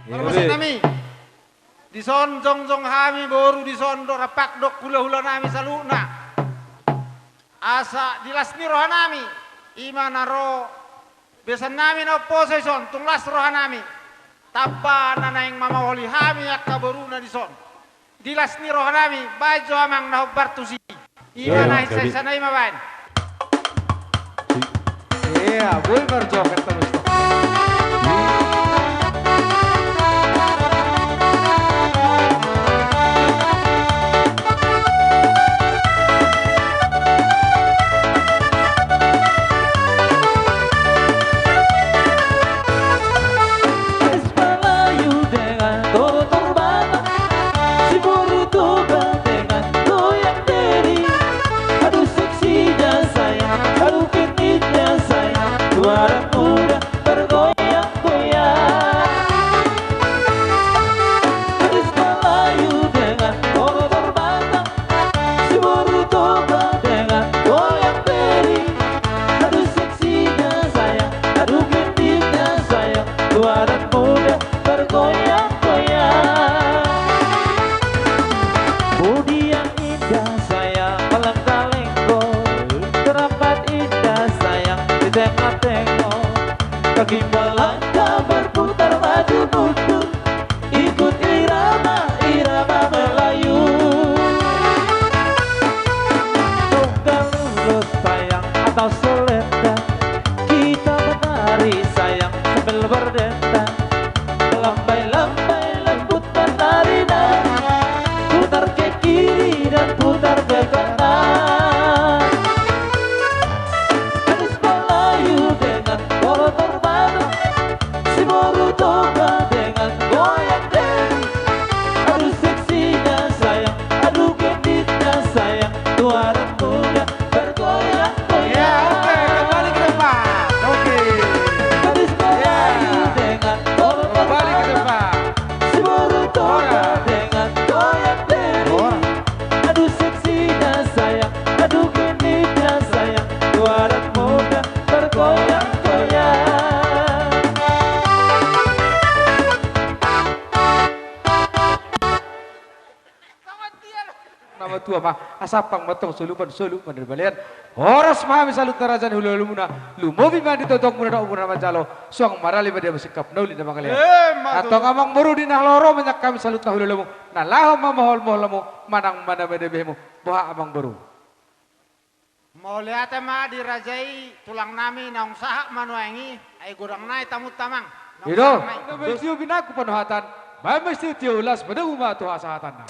Permasuk nami. Di son jong kami baru di son do rapak dok hula nami saluna. Asa dilas ni roh nami. Imana ro besan nami na poseson tunglas roh nami. Tapa na yang mama wali kami akka baru na di son. Dilas ni roh nami baju amang na bartusi. Imana isa sana imaban. Iya, boleh berjoget terus. Kaki melangkah berputar maju mundur, ikut irama Melayu. Tunggal lurus sayang atau selendang, kita menari sayang sambil berdendang. Lambai-lambai lembut menari-nari, putar ke kiri dan putar ke kanan. Gadis Melayu dengan polo terbang, si boru toba dengan goyang deri. Aduh seksinya sayang, aduh genditnya sayang, tua dan muda bergoyang-goyang. Oke, kembali ke depan. Oke. Gadis Melayu dengan polo Kembali ke terbang, depan. si boru toba dengan goyang deri. Aduh seksinya sayang, aduh genditnya sayang, tua dan muda bergoyang-goyang. Nama tua mah asapang matong sulupan dari balian. Horas mah misalut tarajan hulu muna. Lumobi mah ditotok muna umur nama jalo. Suang marali ba dia bersikap nauli nama kalian. Atau ngamang baru di nahloro menyak kami salut na hulu lumu. Nalaho mah mohol lamu manang mana bedebehmu. Boha amang baru. Mau lihat mah dirajai tulang nami naung sahak manuangi ay gurang nai tamut tamang. Iro, na mesti binaku panuhatan. Ba mesti tiulas pada umah tuh asahatan.